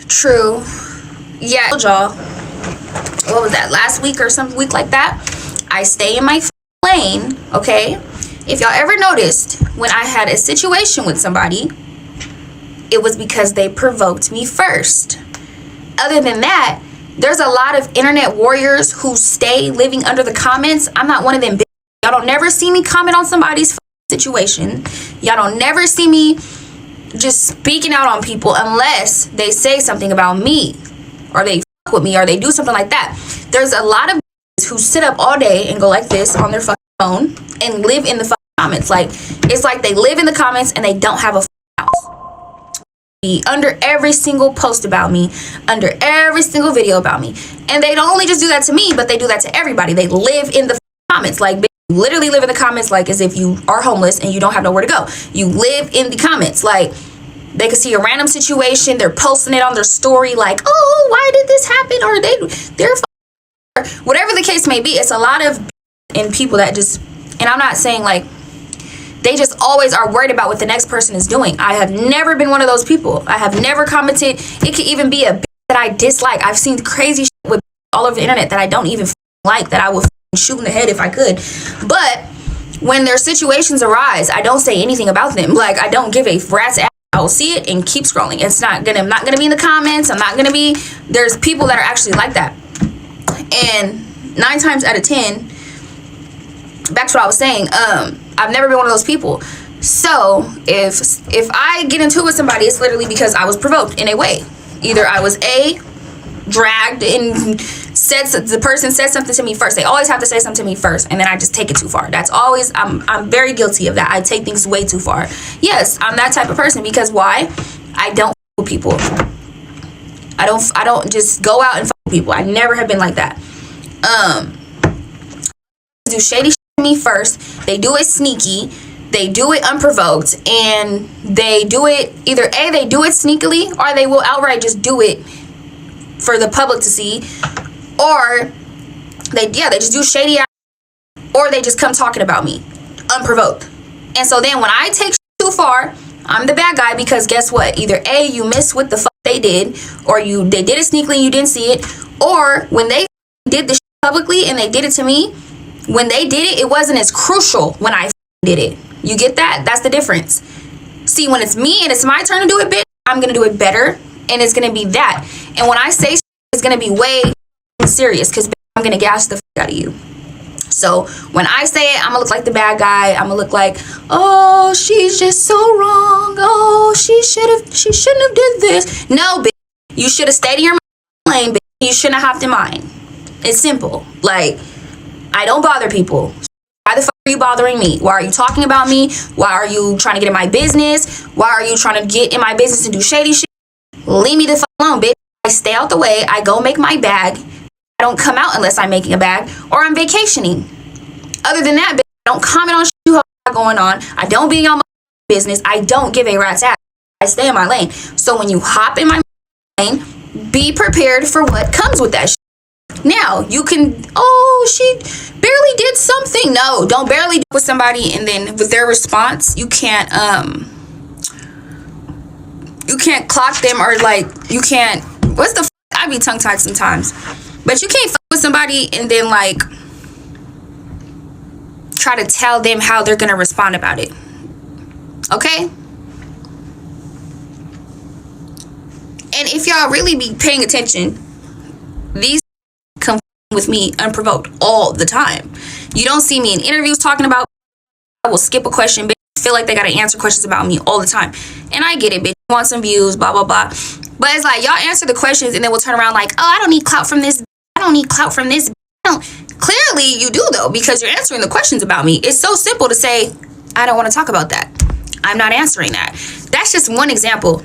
True. Yeah, y'all. What was that? Last week or some week like that? I stay in my lane, okay? If y'all ever noticed, when I had a situation with somebody, it was because they provoked me first. Other than that, there's a lot of internet warriors who stay living under the comments. I'm not one of them. Y'all don't never see me comment on somebody's situation. Y'all don't never see me just speaking out on people unless they say something about me or they fuck with me or they do something like that. There's a lot of who sit up all day and go like this on their fucking phone and live in the fucking comments. Like, it's like they live in the comments and they don't have a house. Be under every single post about me, under every single video about me. And they don't only just do that to me, but they do that to everybody. They live in the comments. Like, you literally live in the comments like as if you are homeless and you don't have nowhere to go. You live in the comments. Like, they could see a random situation, they're posting it on their story like, oh, why did this happen? Or they're whatever the case may be. It's a lot of and people that just, and I'm not saying like they just always are worried about what the next person is doing. I have never been one of those people. I have never commented. It could even be a that I dislike. I've seen crazy shit with all over the internet that I don't even like, that I would shoot in the head if I could. But when their situations arise, I don't say anything about them. Like, I don't give a rat's ass. I will see it and keep scrolling. I'm not gonna be in the comments. I'm not gonna be. There's people that are actually like that. And 9 times out of 10, back to what I was saying, I've never been one of those people. So if I get into it with somebody, it's literally because I was provoked in a way. Either I was dragged and the person said something to me first. They always have to say something to me first, and then I just take it too far. That's always, I'm very guilty of that. I take things way too far. Yes, I'm that type of person because why? I don't f with people. I don't just go out and f with people. I never have been like that. Do shady shit to me first. They do it sneaky. They do it unprovoked, and they do it either they do it sneakily, or they will outright just do it for the public to see, or they just do shady, or they just come talking about me unprovoked. And so then when I take too far, I'm the bad guy, because guess what? Either you missed what the fuck they did, or they did it sneakily and you didn't see it, or when they did the shit publicly and they did it to me, when they did it, it wasn't as crucial when I did it. You get that? That's the difference. See, when it's me and it's my turn to do it, bitch, I'm gonna do it better, and it's gonna be that. And when I say it's gonna be way serious, because I'm gonna gas the fuck out of you. So when I say it, I'm gonna look like the bad guy. I'm gonna look like, oh, she's just so wrong. Oh, she shouldn't have did this. No, bitch, you should have stayed in your lane, bitch. You shouldn't have hopped in mine. It's simple. Like, I don't bother people. Why the fuck are you bothering me? Why are you talking about me? Why are you trying to get in my business? Why are you trying to get in my business and do shady shit? Leave me the fuck alone, bitch. I stay out the way. I go make my bag. I don't come out unless I'm making a bag or I'm vacationing. Other than that, bitch, I don't comment on shit you have going on. I don't be in your business. I don't give a rat's ass. I stay in my lane. So when you hop in my lane, be prepared for what comes with that shit. Now, you can, oh, she barely did something. No, don't barely do with somebody and then with their response, you can't clock them, or like, you can't, what's the I be tongue-tied sometimes. But you can't fuck with somebody and then like try to tell them how they're gonna respond about it. Okay? And if y'all really be paying attention, these come with me unprovoked all the time. You don't see me in interviews talking about, I will skip a question, bitch. Feel like they gotta answer questions about me all the time. And I get it, bitch. You want some views, blah, blah, blah. But it's like, y'all answer the questions and then we'll turn around like, oh, I don't need clout from this. I don't need clout from this. Clearly you do, though, because you're answering the questions about me. It's so simple to say, I don't want to talk about that. I'm not answering that. That's just one example.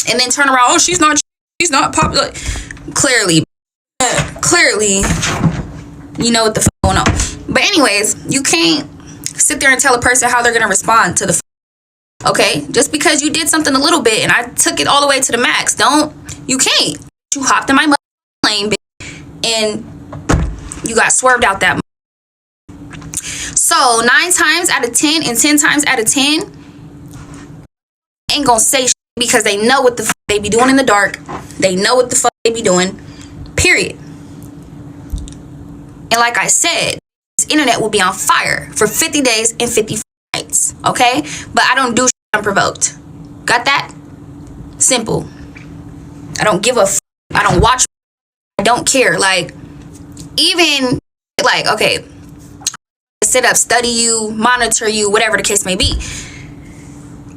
And then turn around, oh, she's not popular. Clearly, you know what the fuck going on. But anyways, you can't sit there and tell a person how they're going to respond to the okay? Just because you did something a little bit and I took it all the way to the max, you can't. You hopped in my lane, bitch, and you got swerved out that much. So 9 times out of 10 and 10 times out of 10 ain't gonna say shit because they know what the fuck they be doing in the dark. They know what the fuck they be doing, period. And like I said, this internet will be on fire for 50 days and 50 nights, okay? But I don't do shit unprovoked. Got that? Simple. I don't give a fuck. I don't watch. I don't care. Like, even, like, okay, sit up, study you, monitor you, whatever the case may be.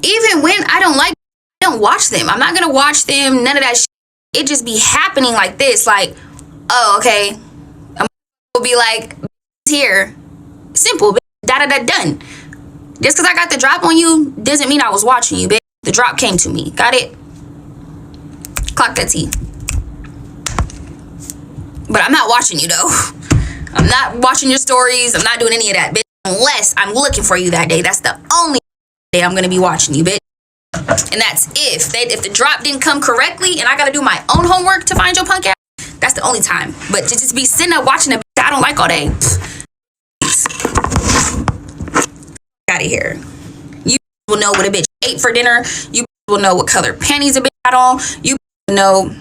Even when I don't like, I don't watch them. I'm not gonna watch them, none of that shit. It just be happening like this, like, oh, okay, I'm gonna be like, here, simple, da-da-da, done. Just because I got the drop on you doesn't mean I was watching you, bitch. The drop came to me, got it? Clock that T. But I'm not watching you, though. I'm not watching your stories. I'm not doing any of that, bitch. Unless I'm looking for you that day. That's the only day I'm gonna be watching you, bitch. And that's if the drop didn't come correctly and I gotta do my own homework to find your punk ass. That's the only time. But to just be sitting up watching a bitch I don't like all day. Out of here. You will know what a bitch ate for dinner. You will know what color panties a bitch had on. You will know.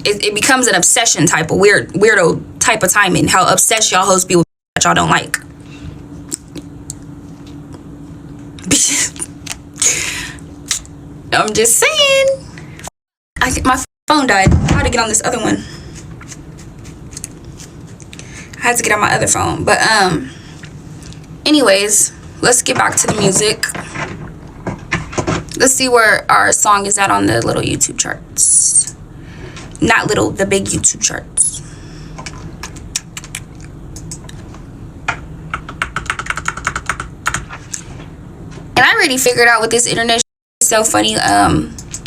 It becomes an obsession type of weirdo type of timing. How obsessed y'all hoes be with that y'all don't like. I'm just saying. My phone died. I had to get on this other one. I had to get on my other phone. But anyways, let's get back to the music. Let's see where our song is at on the little YouTube charts. Not little, the big YouTube charts. And I already figured out with this internet is so funny.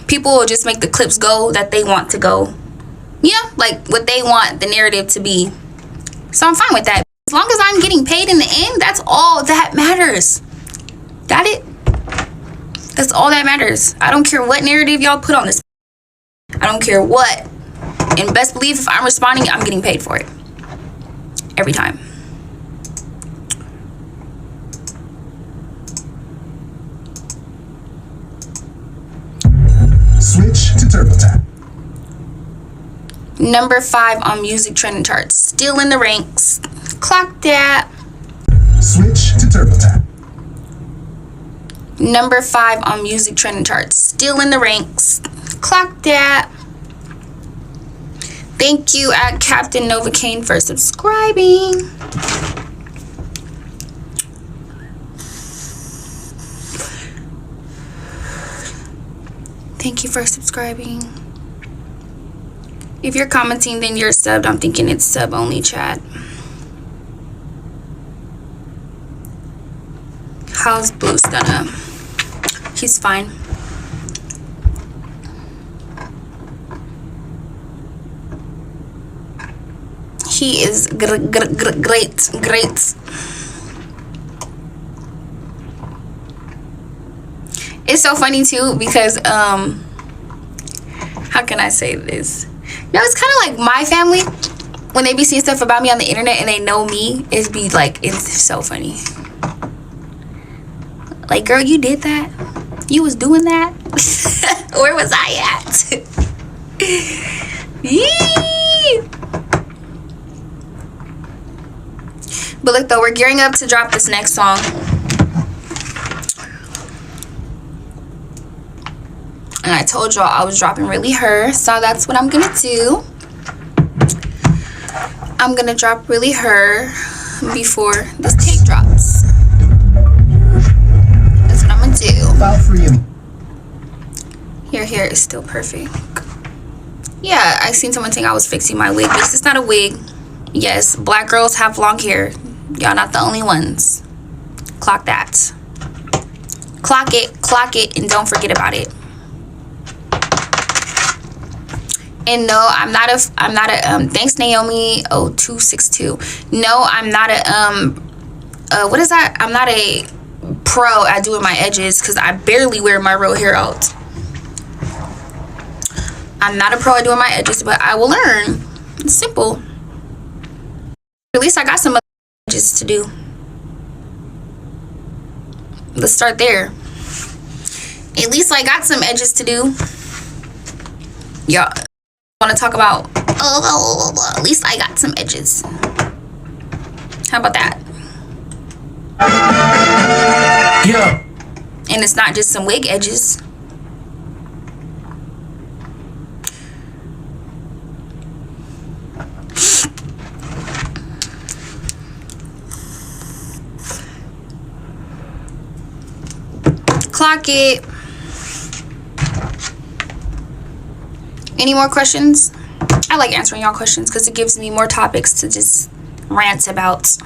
People will just make the clips go that they want to go. Yeah, like what they want the narrative to be. So I'm fine with that. As long as I'm getting paid in the end, that's all that matters. Got it? That's all that matters. I don't care what narrative y'all put on this. I don't care what. And best believe if I'm responding, I'm getting paid for it. Every time. Switch to TurboTax. Number 5 on music trending charts. Still in the ranks. Clock that. Switch to TurboTax. Number 5 on music trending charts. Still in the ranks. Clock that. Thank you at Captain Novocaine for subscribing. Thank you for subscribing. If you're commenting, then you're subbed. I'm thinking it's sub only chat. How's Blue Stunna? He's fine. He is great. It's so funny too because how can I say this? You know, it's kind of like my family when they be seeing stuff about me on the internet and they know me. It's be like, it's so funny. Like, girl, you did that? You was doing that? Where was I at? Yee! But look though, we're gearing up to drop this next song. And I told y'all I was dropping Really Her, so that's what I'm gonna do. I'm gonna drop Really Her before this tape drops. That's what I'm gonna do. File for you. Your hair is still perfect. Yeah, I seen someone saying I was fixing my wig. This is not a wig. Yes, black girls have long hair. Y'all not the only ones. Clock that. Clock it, and don't forget about it. And no, I'm not a thanks Naomi 0262. No, I'm not a what is that? I'm not a pro at doing my edges because I barely wear my real hair out. I'm not a pro at doing my edges, but I will learn. It's simple. At least I got some edges to do. Let's start there. At least I got some edges to do. Y'all want to talk about, at least I got some edges. How about that? Yeah. And it's not just some wig edges. Clock it. Any more questions? I like answering y'all questions because it gives me more topics to just rant about.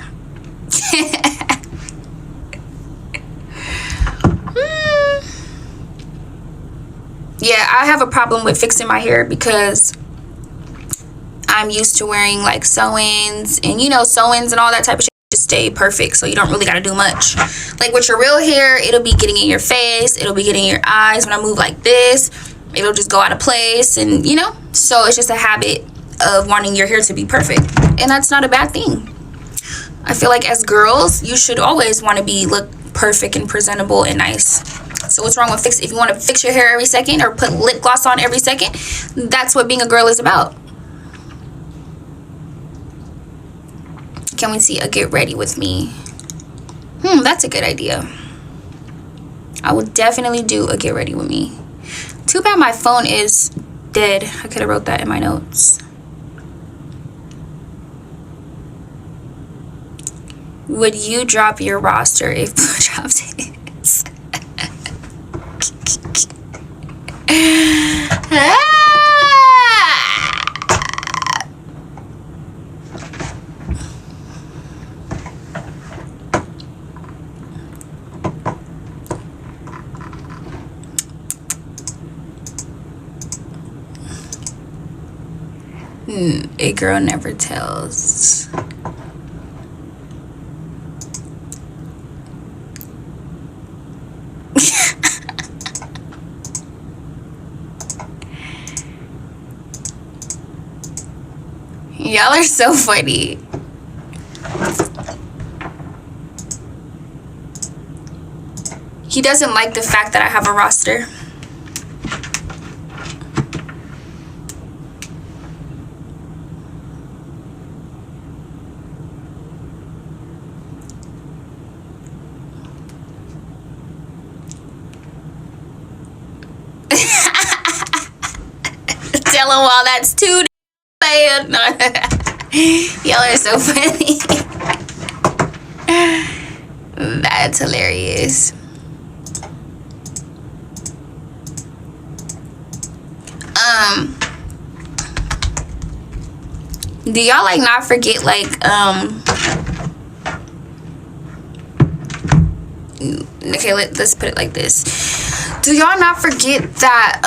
Yeah, I have a problem with fixing my hair because I'm used to wearing like sew-ins, and you know, sew-ins and all that type of shit just stay perfect, so you don't really gotta do much. Like with your real hair, it'll be getting in your face, it'll be getting in your eyes. When I move like this, it'll just go out of place, and you know, so it's just a habit of wanting your hair to be perfect, and that's not a bad thing. I feel like as girls, you should always want to look perfect and presentable and nice. So what's wrong with if you want to fix your hair every second or put lip gloss on every second? That's what being a girl is about. Can we see a get ready with me? That's a good idea. I would definitely do a get ready with me. Too bad my phone is dead. I could have wrote that in my notes. Would you drop your roster if Blue drops it? A girl never tells. Y'all are so funny. He doesn't like the fact that I have a roster. Tell him while that's too bad. Y'all are so funny. That's hilarious. Do y'all like not forget like okay, let's put it like this. Do y'all not forget that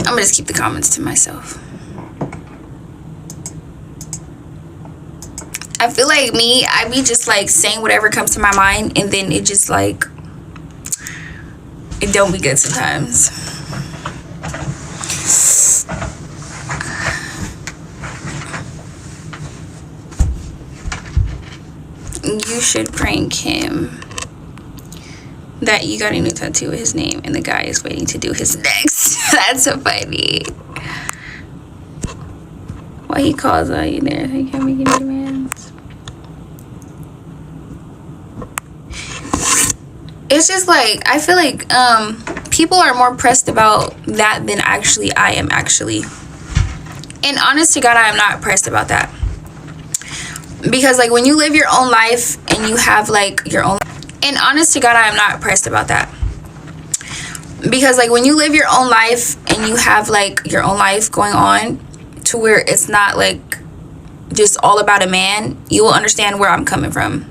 I'm gonna just keep the comments to myself. I feel like me, I be just like saying whatever comes to my mind, and then it just like, it don't be good sometimes. You should prank him that you got a new tattoo with his name and the guy is waiting to do his next. That's so funny. Why he calls on you there? He can't make any demands. It's just like, I feel like people are more pressed about that than actually I am actually. And honest to God, I am not pressed about that. Because like when you live your own life and you have like your own, and honest to God, I am not pressed about that. Because like when you live your own life and you have like your own life going on to where it's not like just all about a man, you will understand where I'm coming from.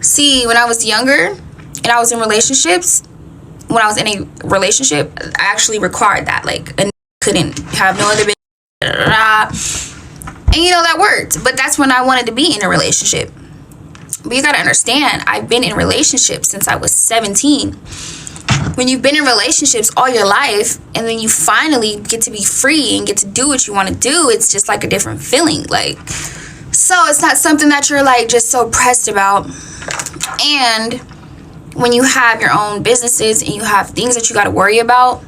See, when I was younger and I was in relationships, when I was in a relationship, I actually required that. Like, I couldn't have no other bitch. And you know, that worked. But that's when I wanted to be in a relationship. But you gotta understand, I've been in relationships since I was 17. When you've been in relationships all your life and then you finally get to be free and get to do what you want to do, it's just like a different feeling. Like, So it's not something that you're like just so pressed about. And when you have your own businesses and you have things that you got to worry about,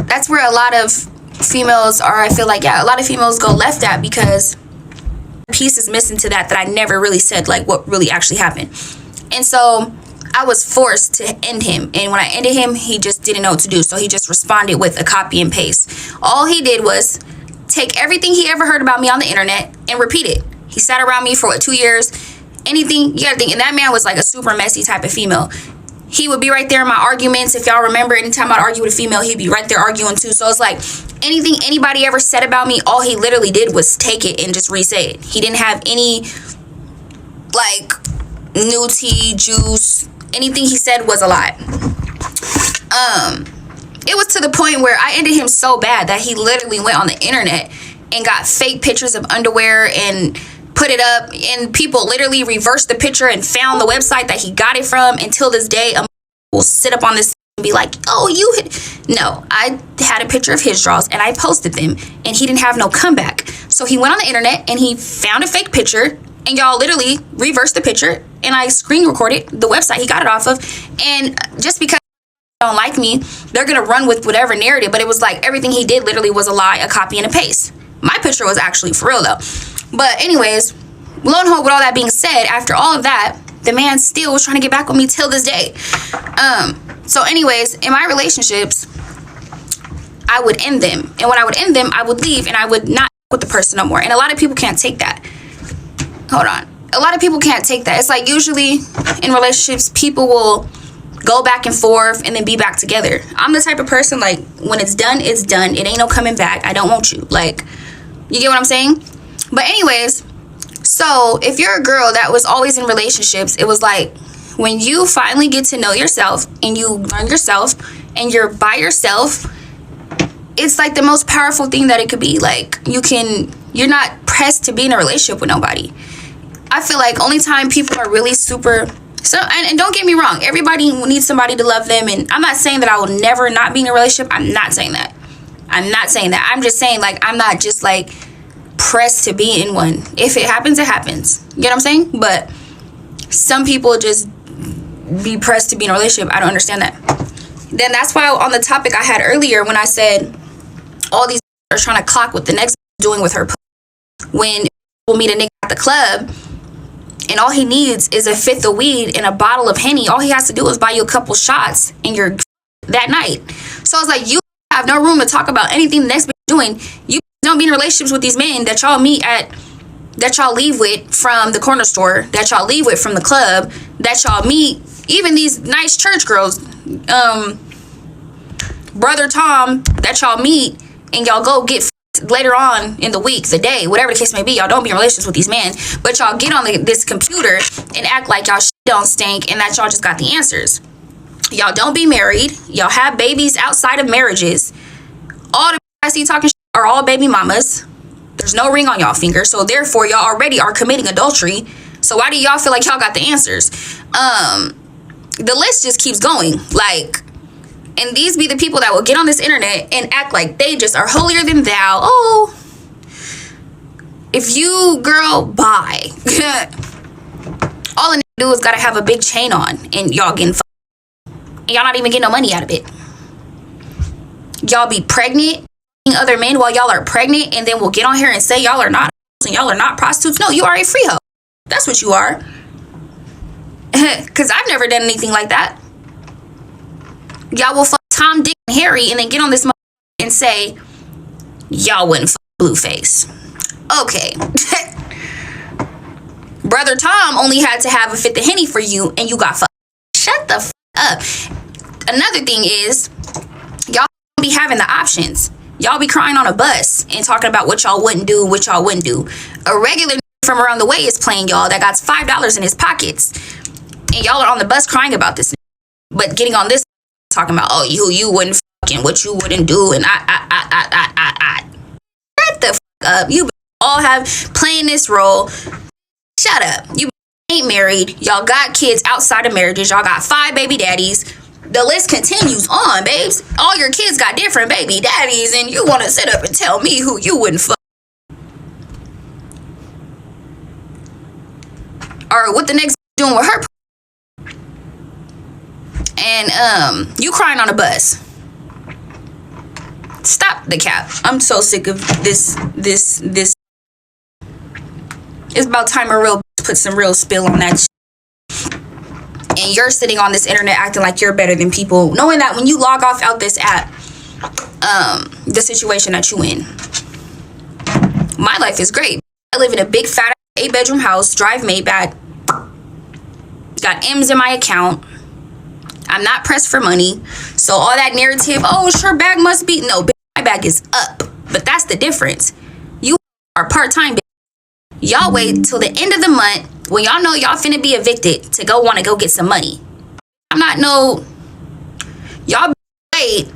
that's where a lot of females are. I feel like, yeah, a lot of females go left at, because a piece is missing to that I never really said, like what really actually happened. And so I was forced to end him. And when I ended him, he just didn't know what to do. So he just responded with a copy and paste. All he did was take everything he ever heard about me on the internet and repeat it. He sat around me for 2 years. Anything, you gotta think. And that man was like a super messy type of female. He would be right there in my arguments. If y'all remember, anytime I'd argue with a female, he'd be right there arguing too. So it's like anything anybody ever said about me, all he literally did was take it and just re-say it. He didn't have any like new tea, juice. Anything he said was a lie. It was to the point where I ended him so bad that he literally went on the internet and got fake pictures of underwear and put it up, and people literally reversed the picture and found the website that he got it from. Until this day, a will sit up on this and be like, oh, you hit. No, I had a picture of his drawers and I posted them, and he didn't have no comeback. So he went on the internet and he found a fake picture, and y'all literally reversed the picture, and I screen recorded the website he got it off of. And just because they don't like me, they're gonna run with whatever narrative. But it was like everything he did literally was a lie, a copy and a paste. My picture was actually for real though. But anyways, lo and behold, with all that being said, after all of that, the man still was trying to get back with me till this day. So anyways, in my relationships, I would end them. And when I would end them, I would leave and I would not with the person no more. And a lot of people can't take that. Hold on. A lot of people can't take that. It's like usually in relationships, people will go back and forth and then be back together. I'm the type of person, like, when it's done, it's done. It ain't no coming back. I don't want you. Like, you get what I'm saying? But anyways, so if you're a girl that was always in relationships, it was like when you finally get to know yourself and you learn yourself and you're by yourself, it's like the most powerful thing that it could be. Like, you're not pressed to be in a relationship with nobody. I feel like only time people are really super, so, and don't get me wrong, everybody needs somebody to love them, and I'm not saying that I will never not be in a relationship. I'm not saying that. I'm just saying, like, I'm not just like pressed to be in one. If it happens, it happens. You know what I'm saying? But some people just be pressed to be in a relationship. I don't understand that. Then that's why on the topic I had earlier, when I said all these are trying to clock what the next doing with her, when we'll meet a nigga at the club and all he needs is a fifth of weed and a bottle of Henny, all he has to do is buy you a couple shots and you're that night. So it's like, you have no room to talk about anything the next bitch doing. You don't be in relationships with these men that y'all meet at, that y'all leave with from the corner store, that y'all leave with from the club, that y'all meet, even these nice church girls, Brother Tom, that y'all meet and y'all go get later on in the week, the day, whatever the case may be. Y'all don't be in relationships with these men, but y'all get on this computer and act like y'all shit don't stink and that y'all just got the answers. Y'all don't be married. Y'all have babies outside of marriages. All the I see talking shit are all baby mamas. There's no ring on y'all finger, so therefore y'all already are committing adultery. So why do y'all feel like y'all got the answers? The list just keeps going. Like, and these be the people that will get on this internet and act like they just are holier than thou. Oh, if you, girl, bye. All a nigga do is gotta have a big chain on and y'all getting and y'all not even getting no money out of it. Y'all be pregnant, other men while y'all are pregnant, and then we'll get on here and say y'all are not and y'all are not prostitutes. No, you are a free hoe. That's what you are. Because I've never done anything like that. Y'all will fuck Tom, Dick, and Harry and then get on this and say y'all wouldn't fuck Blueface. Okay. Brother Tom only had to have a fifth of Henny for you and you got fucked. Shut the fuck up. Another thing is, y'all be having the options. Y'all be crying on a bus and talking about what y'all wouldn't do, what y'all wouldn't do. A regular from around the way is playing y'all that got $5 in his pockets. And y'all are on the bus crying about this. But getting on this talking about, oh, you wouldn't fucking what you wouldn't do, and I. Shut the fuck up. You all have playing this role. Shut up. You ain't married. Y'all got kids outside of marriages. Y'all got 5 baby daddies. The list continues on, babes. All your kids got different baby daddies, and you want to sit up and tell me who you wouldn't fuck. or what the next doing with her, and you crying on a bus. Stop the cap. I'm so sick of this. It's about time a real put some real spill on that shit. And you're sitting on this internet acting like you're better than people, knowing that when you log off out this app, the situation that you in. My life is great. I live in a big fat 8-bedroom house, drive Maybach, got M's in my account. I'm not pressed for money. So all that narrative, oh, her bag must be, no, my bag is up. But that's the difference. You are part-time. Y'all wait till the end of the month when y'all know y'all finna be evicted to go want to go get some money. I'm not no, y'all wait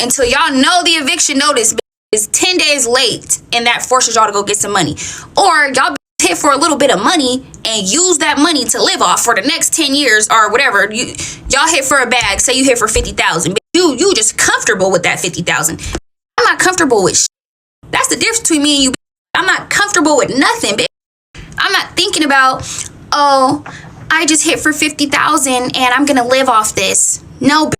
until y'all know the eviction notice is 10 days late and that forces y'all to go get some money. Or y'all hit for a little bit of money and use that money to live off for the next 10 years or whatever. Y'all hit for a bag, say you hit for 50,000. You just comfortable with that 50,000. I'm not comfortable with shit. That's the difference between me and you. I'm not comfortable with nothing, bitch. I'm not thinking about, oh, I just hit for 50,000 and I'm gonna live off this. No, bitch.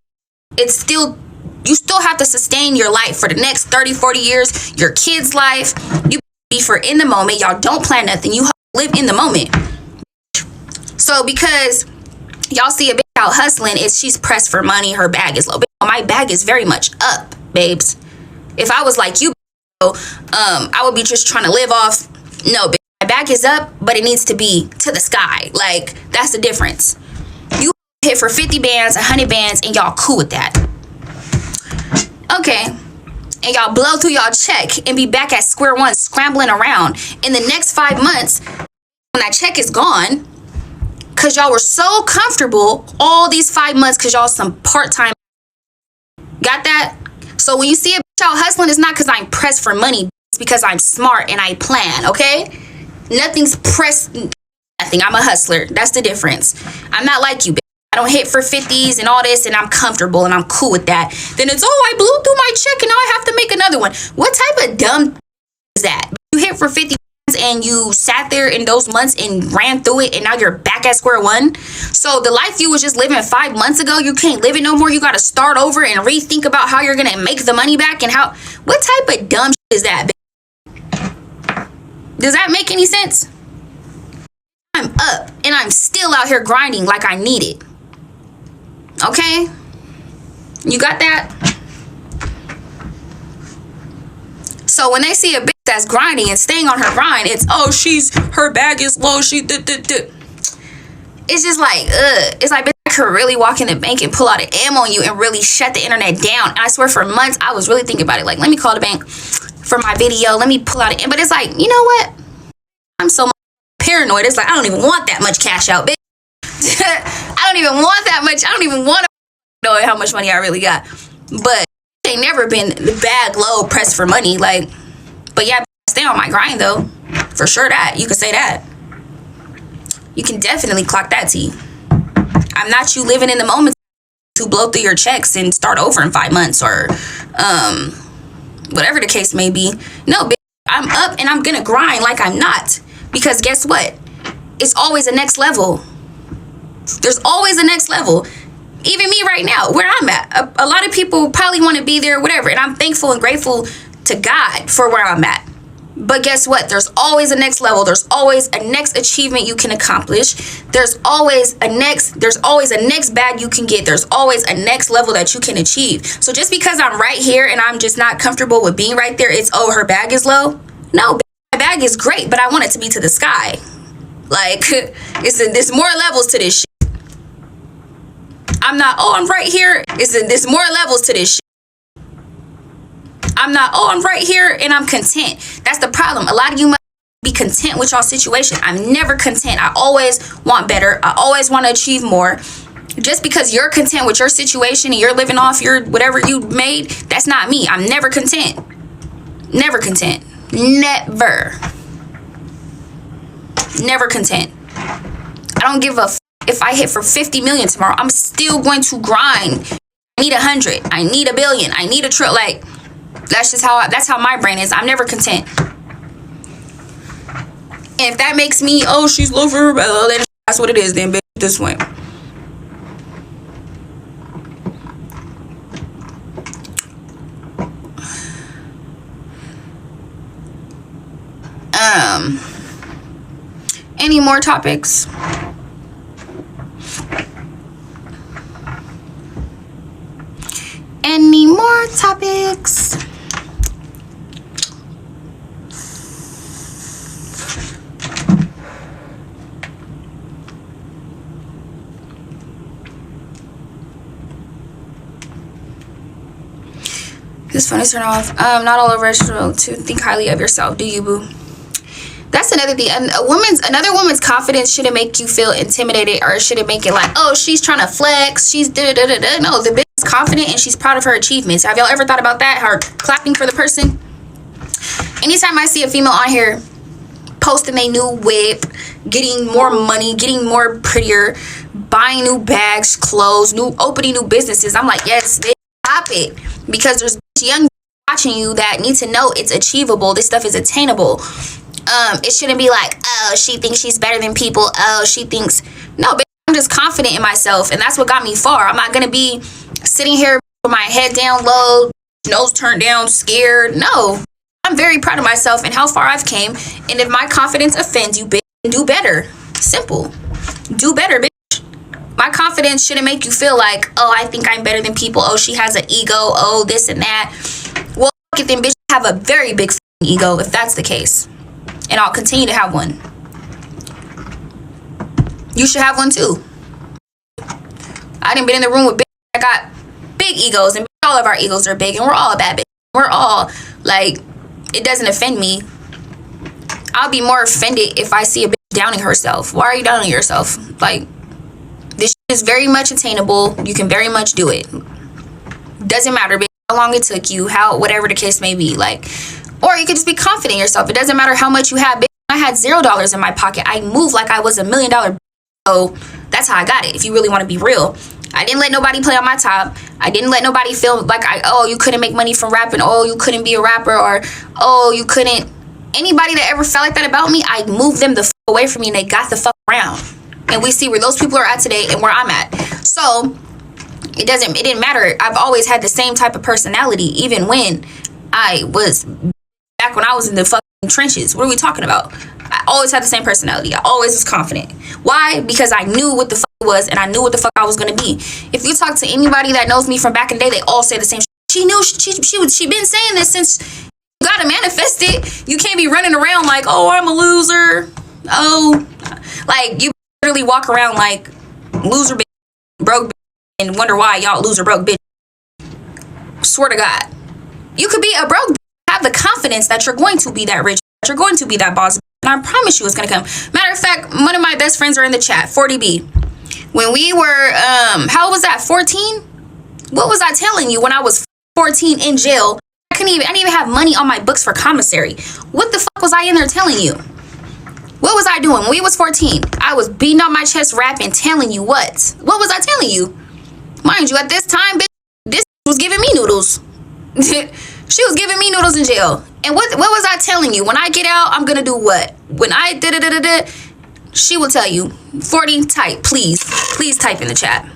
It's still, you still have to sustain your life for the next 30, 40 years, your kid's life. You be for in the moment. Y'all don't plan nothing. You live in the moment. So because y'all see a bitch out hustling, she's pressed for money, her bag is low. My bag is very much up, babes. If I was like you, I would be just trying to live off. No, bitch, my bag is up, but it needs to be to the sky. Like, that's the difference. You hit for 50 bands, 100 bands, and y'all cool with that. Okay. And y'all blow through y'all check and be back at square one, scrambling around. In the next 5 months, when that check is gone, because y'all were so comfortable all these 5 months because y'all some part-time. Got that? So when you see a bitch out hustling, it's not because I'm pressed for money. It's because I'm smart and I plan, okay? Nothing's pressed. Nothing. I'm a hustler. That's the difference. I'm not like you, bitch. I don't hit for 50s and all this and I'm comfortable and I'm cool with that. Then it's, oh, I blew through my check and now I have to make another one. What type of dumb is that? You hit for 50 and you sat there in those months and ran through it and now you're back at square one. So the life you was just living 5 months ago, you can't live it no more. You got to start over and rethink about how you're gonna make the money back and how. What type of dumb shit is that? Does that make any sense? I'm up and I'm still out here grinding like I need it. Okay, you got that? So when they see a bitch that's grinding and staying on her grind, it's, oh, her bag is low, It's just like, it's like, bitch, I could really walk in the bank and pull out an M on you and really shut the internet down. And I swear for months, I was really thinking about it. Like, let me call the bank for my video. Let me pull out an M. But it's like, you know what? I'm so paranoid. It's like, I don't even want that much cash out, bitch. I don't even want that much. I don't even want to know how much money I really got. But it ain't never been the bag low, pressed for money. Like, but yeah, stay on my grind though. For sure that. You can say that. You can definitely clock that T. I'm not you living in the moment to blow through your checks and start over in 5 months or whatever the case may be. No, bitch, I'm up and I'm gonna grind like I'm not. Because guess what? It's always a next level. There's always a next level. Even me right now, where I'm at. A lot of people probably want to be there, whatever. And I'm thankful and grateful to God for where I'm at. But guess what? There's always a next level. There's always a next achievement you can accomplish. There's always a next bag you can get. There's always a next level that you can achieve. So just because I'm right here and I'm just not comfortable with being right there, it's, oh, her bag is low. No, my bag is great, but I want it to be to the sky. Like, there's more levels to this shit. I'm not, oh, I'm right here. There's more levels to this shit. I'm not, oh, I'm right here and I'm content. That's the problem. A lot of you must be content with y'all situation. I'm never content. I always want better. I always want to achieve more. Just because you're content with your situation and you're living off your whatever you made, that's not me. I'm never content. Never content. Never. Never content. I don't give a if I hit for 50 million tomorrow. I'm still going to grind. I need 100. I need a billion. I need a trillion. Like, that's how my brain is. I'm never content. And if that makes me, oh, she's low for her, then that's what it is then, bitch, this way. Any more topics? Any more topics? This phone is turned off. Not all over to think highly of yourself, do you, boo? That's another thing. Another woman's confidence shouldn't make you feel intimidated, or shouldn't make it like, oh, she's trying to flex. She's da-da-da-da-da. No, the bitch is confident and she's proud of her achievements. Have y'all ever thought about that? Her clapping for the person. Anytime I see a female on here posting a new whip, getting more money, getting more prettier, buying new bags, clothes, opening new businesses, I'm like, yes, bitch, stop it. Because there's young watching you that need to know it's achievable. This stuff is attainable. It shouldn't be like, oh, she thinks she's better than people. Oh, she thinks, no, bitch, I'm just confident in myself, and that's what got me far. I'm not gonna be sitting here with my head down low, nose turned down, scared. No, I'm very proud of myself and how far I've came. And if my confidence offends you, bitch, do better. Simple. Do better, bitch. My confidence shouldn't make you feel like, oh, I think I'm better than people. Oh, she has an ego. Oh, this and that. Well, fuck it then, bitch. Have a very big ego if that's the case. And I'll continue to have one. You should have one too. I done been in the room with bitch that got big egos, and all of our egos are big, and we're all bad bitch. We're all like, it doesn't offend me. I'll be more offended if I see a bitch downing herself. Why are you downing yourself? Like, this is very much attainable. You can very much do it. Doesn't matter, bitch, how long it took you, whatever the case may be. Like, or you could just be confident in yourself. It doesn't matter how much you have. Bitch, I had $0 in my pocket. I moved like I was $1 million. So that's how I got it. If you really want to be real, I didn't let nobody play on my top. I didn't let nobody feel like you couldn't make money from rapping. Oh, you couldn't be a rapper, or oh, you couldn't. Anybody that ever felt like that about me, I moved them the away from me, and they got the fuck around. And we see where those people are at today and where I'm at. So it didn't matter. I've always had the same type of personality, even when I was back when I was in the fucking trenches. What are we talking about? I always had the same personality. I always was confident. Why? Because I knew what the fuck it was, and I knew what the fuck I was gonna be. If you talk to anybody that knows me from back in the day, they all say the same shit. She knew she been saying this since. You gotta manifest it. You can't be running around like, oh, I'm a loser. Oh, like, you literally walk around like loser bitch, broke bitch, and wonder why y'all loser broke bitch. Swear to God. You could be a broke bitch, have the confidence that you're going to be that rich, that you're going to be that boss, and I promise you it's gonna come. Matter of fact, one of my best friends are in the chat, 40B. When we were, how old was that, 14? What was I telling you when I was 14 in jail? I didn't even have money on my books for commissary. What the fuck was I in there telling you? What was I doing when we was 14? I was beating on my chest, rapping, telling you what? What was I telling you? Mind you, at this time, bitch, this was giving me noodles. She was giving me noodles in jail. And what was I telling you? When I get out, I'm gonna do what? When I da-da-da-da-da, she will tell you. 40, type, please. Please type in the chat.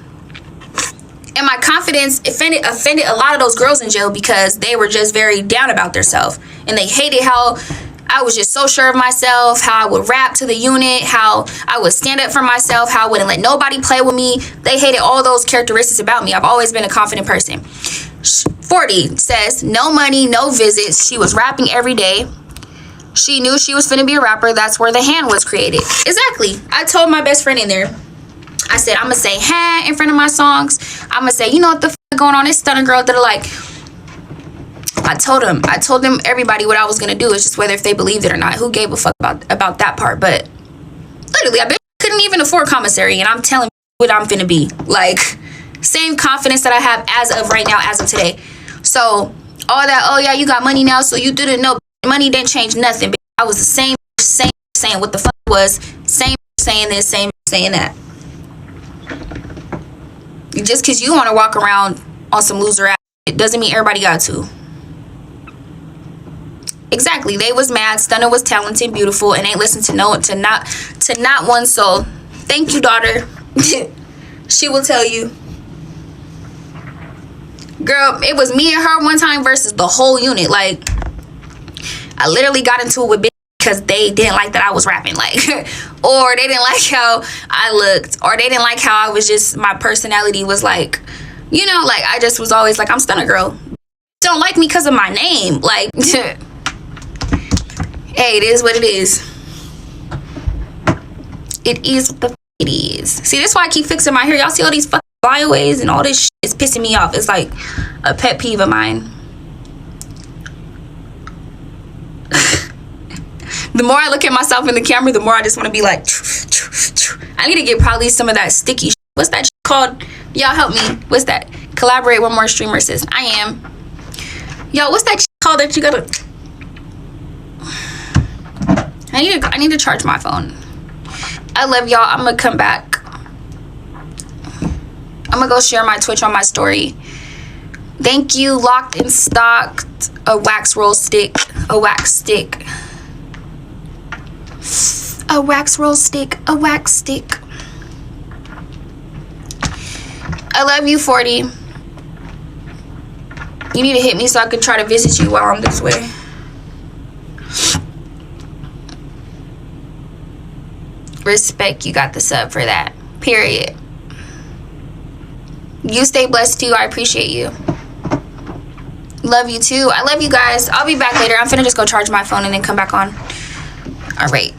And my confidence offended a lot of those girls in jail because they were just very down about themselves. And they hated how I was just so sure of myself, how I would rap to the unit, how I would stand up for myself, how I wouldn't let nobody play with me. They hated all those characteristics about me. I've always been a confident person. 40 says, no money, no visits. She was rapping every day. She knew she was finna be a rapper. That's where the hand was created. Exactly. I told my best friend in there, I said, I'm gonna say "ha" in front of my songs. I'm gonna say, you know what the fuck going on? It's Stunna Girl. That are like, I told them everybody what I was gonna do. It's just whether if they believed it or not. Who gave a fuck about that part? But literally, I couldn't even afford commissary, and I'm telling what I'm finna be. Like, same confidence that I have as of right now, as of today. So all that, oh yeah, you got money now, so you didn't know. Money didn't change nothing. I was the same saying what the fuck it was. Same saying this, same saying that. Just because you want to walk around on some loser ass, it doesn't mean everybody got to. Exactly. They was mad. Stunna was talented, beautiful, and ain't listened to not one soul. Thank you, daughter. She will tell you. Girl, it was me and her one time versus the whole unit. Like, I literally got into it with bitches because they didn't like that I was rapping, like, or they didn't like how I looked, or they didn't like how I was just, my personality was like, you know, like, I just was always like, I'm Stunna Girl. Don't like me because of my name. Like, hey, it is what it is. It is what the it is. See, that's why I keep fixing my hair. Y'all see all these fucking flyaways and all this shit is pissing me off. It's like a pet peeve of mine. The more I look at myself in the camera, the more I just want to be like, I need to get probably some of that sticky shit. What's that shit called? Y'all help me. What's that? Collaborate with more streamers, sis. I am. Yo, what's that shit called that you gotta... I need to charge my phone. I love y'all. I'm gonna come back. I'm gonna go share my Twitch on my story. Thank you. Locked and stocked. A wax roll stick. A wax stick. A wax roll stick. A wax stick. I love you, 40. You need to hit me so I can try to visit you while I'm this way. Respect, you got the sub for that. Period. You stay blessed too. I appreciate you. Love you too. I love you guys. I'll be back later. I'm finna just go charge my phone and then come back on. All right.